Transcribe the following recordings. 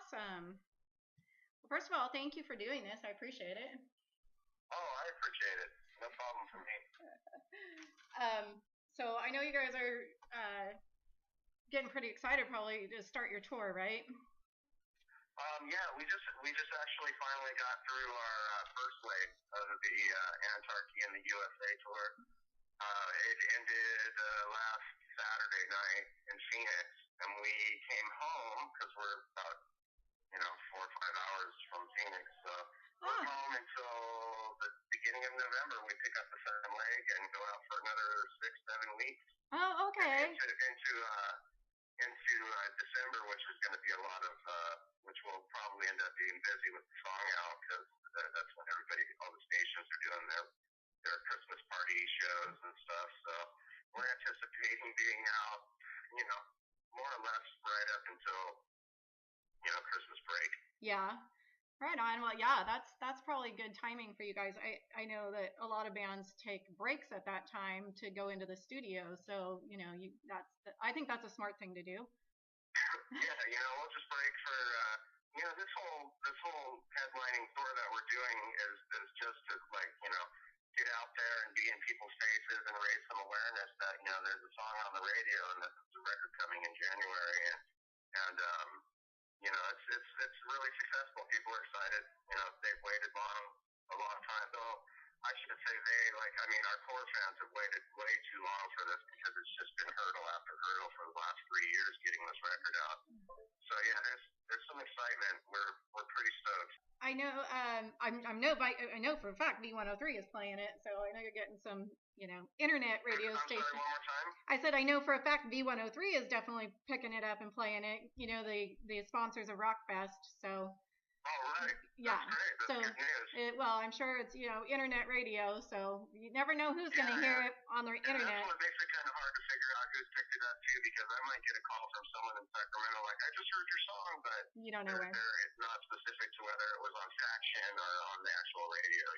Awesome. Well, first of all, thank you for doing this. I appreciate it. Oh, I appreciate it. No problem for me. So I know you guys are getting pretty excited probably to start your tour, right? Yeah, we just actually finally got through our first leg of the Antarchy and the USA tour. It ended last Saturday night in Phoenix, and we came home because we're about 4 or 5 hours from Phoenix. So we're Ah. home until the beginning of November. We pick up the second leg and go out for another 6, 7 weeks. Oh, okay. Into December, which is going to be a lot of, which will probably end up being busy with the song out because that's when all the stations are doing their Christmas party shows and stuff. So we're anticipating being out, you know, more or less right up until Christmas break. Yeah. Right on. Well, yeah, that's probably good timing for you guys. I know that a lot of bands take breaks at that time to go into the studio, so I think that's a smart thing to do. Yeah, we'll just break for this whole headlining tour that we're doing is just to get out there and be in people's faces and raise some awareness that there's a song on the radio and that there's a record coming in January and it's really successful. People are excited. They've waited a long time. Though I shouldn't say they, our core fans have waited way too long for this because it's just been hurdle after hurdle for the last 3 years getting this record out. So yeah, there's some excitement. We're pretty stoked. I know. I know for a fact B103 is playing it, so I know you're getting some, internet radio I'm stations. sorry, one more time. I said I know for a fact B103 is definitely picking it up and playing it. The sponsors of Rockfest, so. Oh, right. Yeah. That's great. That's So, good news. well, I'm sure it's internet radio, so you never know who's going to hear it on their internet. That's what makes it kind of hard to figure out who's picked it up too, because I might get a call from someone in Sacramento like, I just heard your song, but you don't know where. It's not specific to whether it was on Faction or on the actual radio.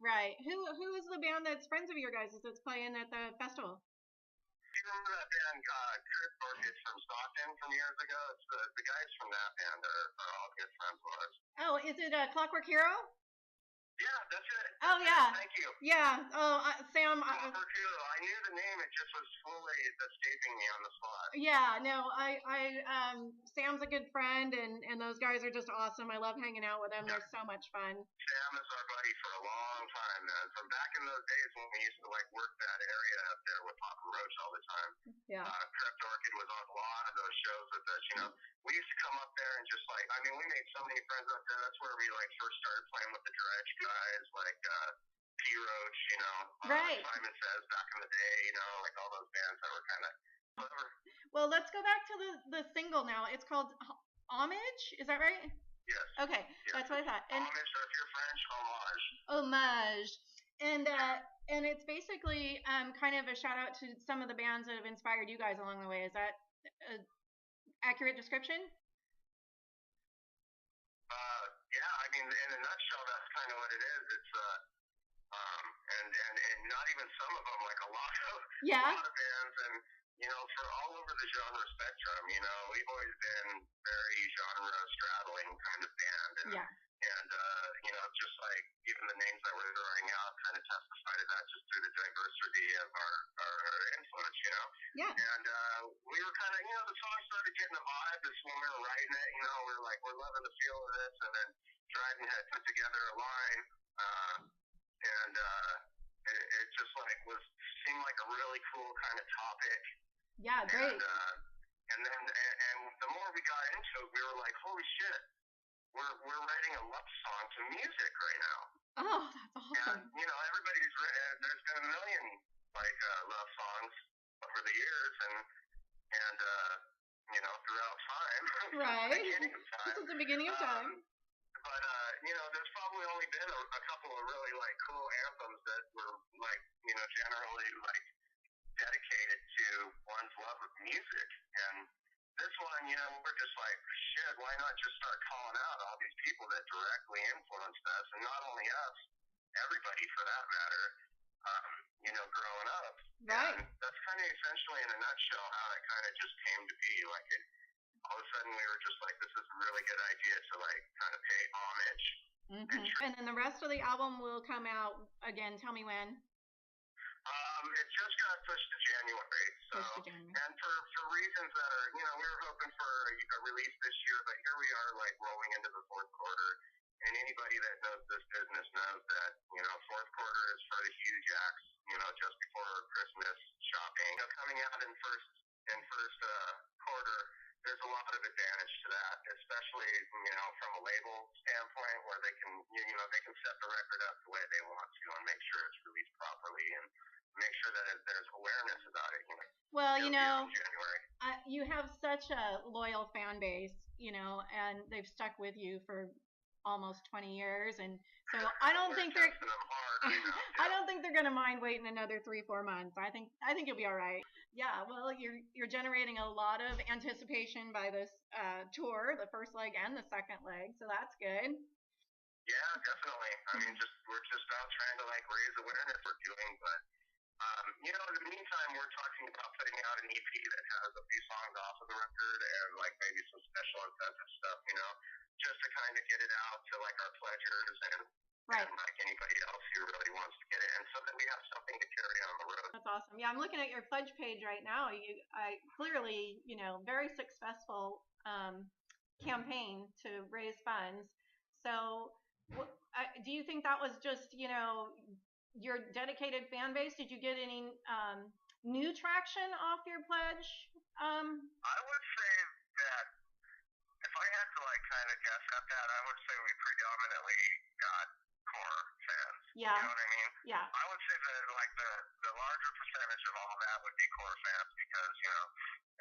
Right. Who is the band that's friends of your guys' that's playing at the festival? Do you remember that band, Chris Orchid from Stockton from years ago? It's the guys from that band are all good friends of ours. Oh, is it Clockwork Hero? Yeah, that's it. Oh, yeah. Thank you. Yeah. Oh, Sam. Clockwork Hero. I knew the name. It just was fully escaping me on the spot. Yeah. No, Sam's a good friend, and those guys are just awesome. I love hanging out with them. Yeah. They're so much fun. Sam is our buddy for a long time, man. From back in those days when we used to work that area up there with Papa Roach all the time. Yeah. Crypt Orchid was on a lot of those shows with us. We used to come up there and just we made so many friends up there. That's where we first started playing with the Dredge guys, P Roach, right. Simon Says back in the day, all those bands that were kind of clever. Well, let's go back to the single now. It's called Homage. Is that right? Yes. Okay, yes. That's what I thought. And, homage, or if you're French, homage. Homage. And it's basically kind of a shout out to some of the bands that have inspired you guys along the way. Is that an accurate description? Yeah, in a nutshell, that's kind of what it is. It's and not even some of them, a lot of bands, and for all over the genre spectrum. We've always been very genre straddling kind of band, and just even the names that we're throwing out kind of testify to that just through the diversity of our influence. Yeah. And we were kind of, the song started getting a vibe. This when we were writing it, we're loving the feel of this, and then Dryden had put together a line, and it just seemed like a really cool kind of topic. Yeah, great. And the more we got into it, we were like, holy shit, we're writing a love song to music right now. Oh, that's awesome. And there's been a million love songs over the years, and throughout time. Right. Beginning of time. This is the beginning of time. But there's probably only been a couple of really cool anthems that were generally dedicated to one's love of music. And this one, we're just shit, why not just start calling out all these people that directly influenced us, and not only us, everybody for that matter, growing up. Right. And that's kind of essentially in a nutshell how it kind of just came to be. all of a sudden we were just like, this is a really good idea to like kind of pay homage. And then the rest of the album will come out again. Tell me when. It just got pushed to January. So, and for reasons that are, we were hoping for a release this year, but here we are, like rolling into the fourth quarter. And anybody that knows this business knows that, fourth quarter is for the huge acts, just before Christmas shopping. Coming out in first quarter, there's a lot of advantage to that, especially, from a label standpoint where they can, they can set the record up the way they want to and make sure it's released properly and make sure that there's awareness about it. Well, you have such a loyal fan base, and they've stuck with you for almost 20 years, and so I don't think they're I don't think they're gonna mind waiting another 3-4 months. I think you'll be all right. Yeah, well, you're generating a lot of anticipation by this tour, the first leg and the second leg, so that's good. Yeah, definitely. I mean, we're just out trying to like raise awareness we're doing, but in the meantime, we're talking about putting out an EP that has a few songs off of the record and like maybe some special incentive stuff, just to kind of get it out to like our pledgers and like anybody else who really wants to get it, and so that we have something to carry on the road. That's awesome. Yeah, I'm looking at your pledge page right now. I clearly, very successful campaign to raise funds. So, do you think that was just, your dedicated fan base? Did you get any new traction off your pledge? I would say that if I had to like kind of guess at that, I would say we predominantly got core fans. Yeah. You know what I mean? Yeah. I would say that like the larger percentage of all that would be core fans because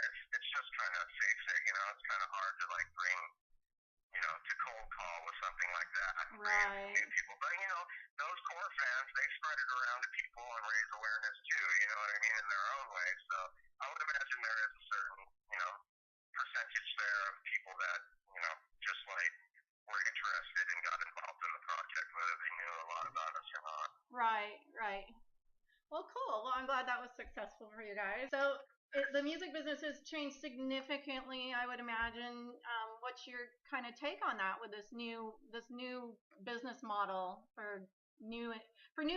it's just kind of basic. It's kind of hard to like bring to cold call with something like that. Right. New people, but those core fans, they spread it around to people and raise awareness too. You know what I mean, in their own way. So I would imagine there is a certain percentage there of people that just like were interested and got involved in the project, whether they knew a lot about us or not. Right. Well, cool. Well, I'm glad that was successful for you guys. So the music business has changed significantly, I would imagine. What's your kind of take on that with this new business model for new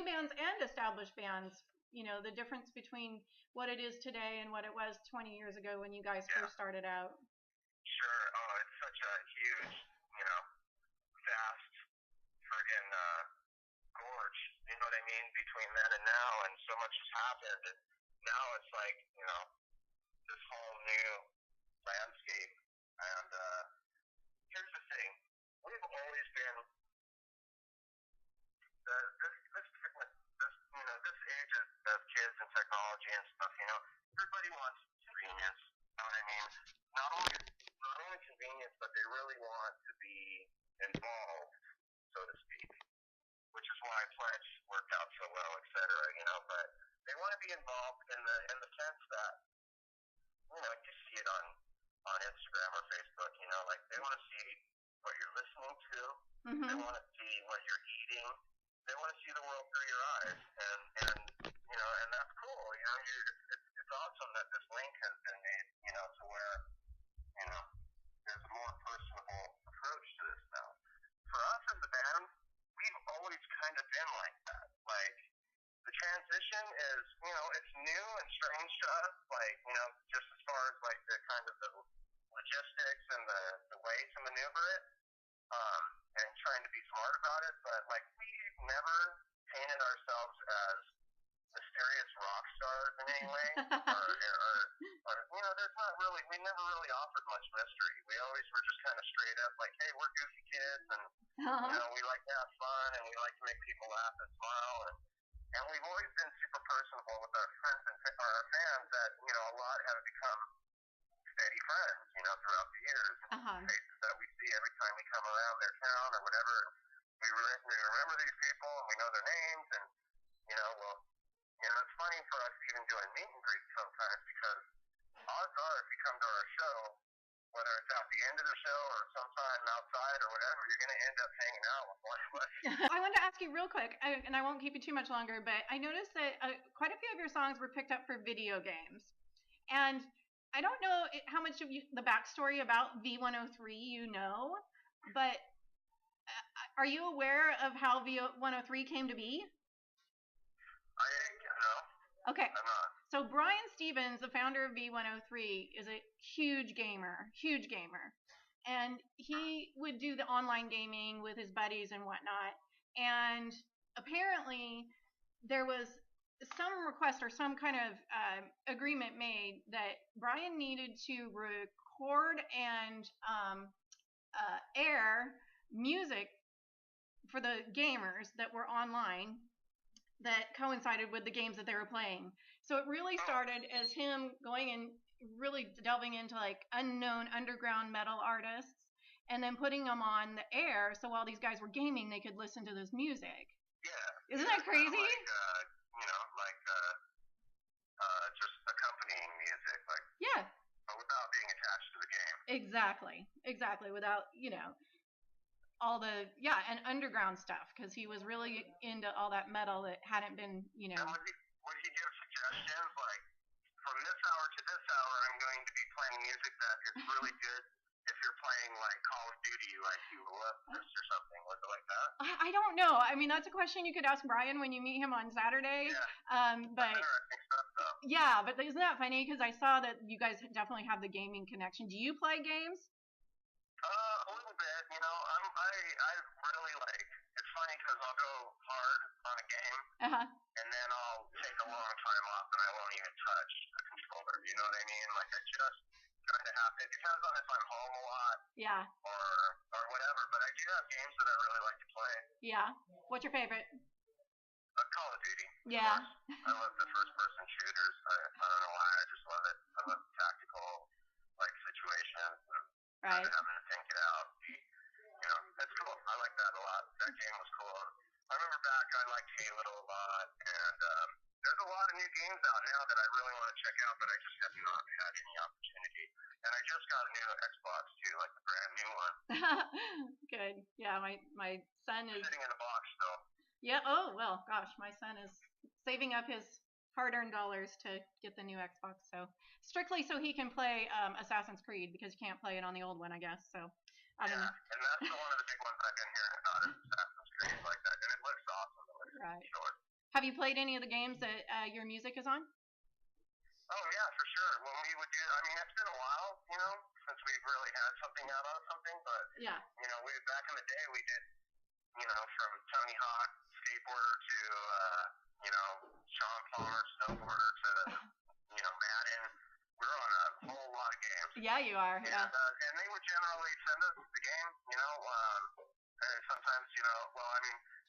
bands and established bands? The difference between what it is today and what it was 20 years ago when you guys first started out. Sure. Oh, it's such a huge, vast friggin' gorge. You know what I mean? Between then and now, and so much has happened. And now it's like, this whole new landscape. And here's the thing: we've always been this age of kids and technology and stuff. Everybody wants convenience. You know what I mean? Not only convenience, but they really want to be involved, so to speak. Which is why Pledge worked out so well, et cetera. But they want to be involved in the sense that you see it on Instagram or Facebook. Like they want to see what you're listening to. Mm-hmm. They want to see what you're eating. They want to see the world through your eyes, and that's cool. It's awesome that this link has been made. To where there's a more personable approach to this now. For us as a band, we've always kind of been like that. Like the transition is, it's new and strange to us. Like just as far as like the kind of the logistics and the way to maneuver it. And trying to be smart about it, but like we've never painted ourselves as mysterious rock stars in any way, or there's not really, we never really offered much mystery. We always were just kind of straight up, like, hey, we're goofy kids, and we like to have fun, and we like to make people laugh and smile, and we've always been super personable with our friends and our fans that a lot have become steady friends, throughout the years. Faces that we see every time we come around their town or whatever. We remember these people and we know their names, and it's funny for us even doing meet and greets sometimes because odds are if you come to our show, whether it's at the end of the show or sometime outside or whatever, you're going to end up hanging out with one of us. I wanted to ask you real quick, and I won't keep you too much longer, but I noticed that quite a few of your songs were picked up for video games. And I don't know how much of the backstory about V103 you know, but are you aware of how V103 came to be? I no, Okay. I'm not. So Brian Stevens, the founder of V103, is a huge gamer, and he would do the online gaming with his buddies and whatnot. And apparently, there was some request or some kind of agreement made that Brian needed to record and air music for the gamers that were online that coincided with the games that they were playing. So it really started as him going and really delving into like unknown underground metal artists and then putting them on the air so while these guys were gaming they could listen to this music. Yeah. Isn't that crazy? Just accompanying music, like Yeah. without being attached to the game. Exactly. Without, all the and underground stuff because he was really into all that metal that hadn't been. And would he give suggestions like from this hour to this hour I'm going to be playing music that is really good if you're playing like Call of Duty, like you love this or something? Was it like that? I don't know. I mean, that's a question you could ask Brian when you meet him on Saturday. Yeah. But interesting stuff, though. yeah, but isn't that funny? Because I saw that you guys definitely have the gaming connection. Do you play games? A little bit, I really like. It's funny because I'll go hard on a game, and then I'll take a long time off, and I won't even touch the controller. You know what I mean? Like I just kind of have. It depends on if I'm home a lot, Yeah. or whatever. But I do have games that I really like to play. Yeah. What's your favorite? Call of Duty. Yeah. I love the first-person shooters. I don't know why. I just love it. I love tactical like situations. Right. Having to think it out. That's cool. I like that a lot. That game was cool. I remember back, I liked Halo a lot, and there's a lot of new games out now that I really want to check out, but I just have not had any opportunity. And I just got a new Xbox too, like the brand new one. Good. Yeah, my son is sitting in a box still. Yeah. Oh well, gosh, my son is saving up his hard-earned dollars to get the new Xbox. So strictly so he can play Assassin's Creed because you can't play it on the old one, I guess. So I don't know. And that's one of the big ones I've been hearing about is Assassin's Creed like that, and it looks awesome. It looks right. short. Have you played any of the games that your music is on? Oh yeah, for sure. When we would do, I mean, it's been a while, since we've really had something out on something, but yeah, we back in the day we did, from Tony Hawk skateboarder to, Sean Palmer snowboarder to, Madden. We're on a whole lot of games. Yeah, you are. Yeah. And they would generally send us the game, and sometimes,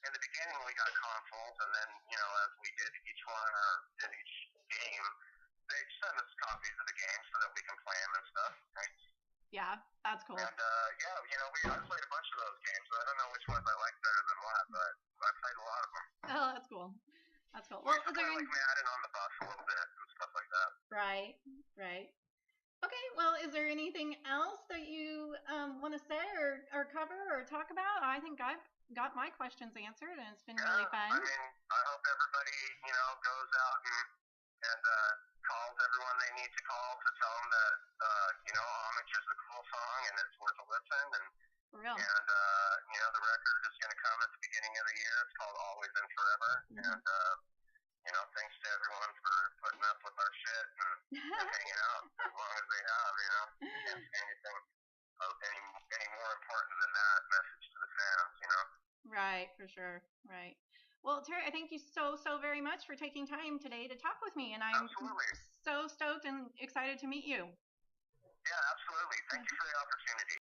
in the beginning we got consoles, and then, as we did each one or did each game, they send us copies of the game so that we can play them and stuff. Right? Yeah, that's cool. And I played a bunch of those games. I don't know which ones I like better than what, but I played a lot of them. Oh, that's cool. That's cool. Well, I like Madden on the bus a little bit and stuff like that. Right. Okay. Well, is there anything else that you want to say or cover or talk about? I think I've got my questions answered, and it's been really fun. I mean, I hope everybody, goes out and calls everyone they need to call to tell them that, Homage is a cool song and it's worth a listen. And, for real. And, the record is going to come at the beginning of the year. It's called Always and Forever. And, thanks to everyone for putting up with our shit and hanging out as long as they have, I can't say anything any more important than that message to the fans. Right, for sure. Right. Well, Terry, I thank you so very much for taking time today to talk with me, and I'm absolutely so stoked and excited to meet you. Yeah, absolutely. Thank you for the opportunity.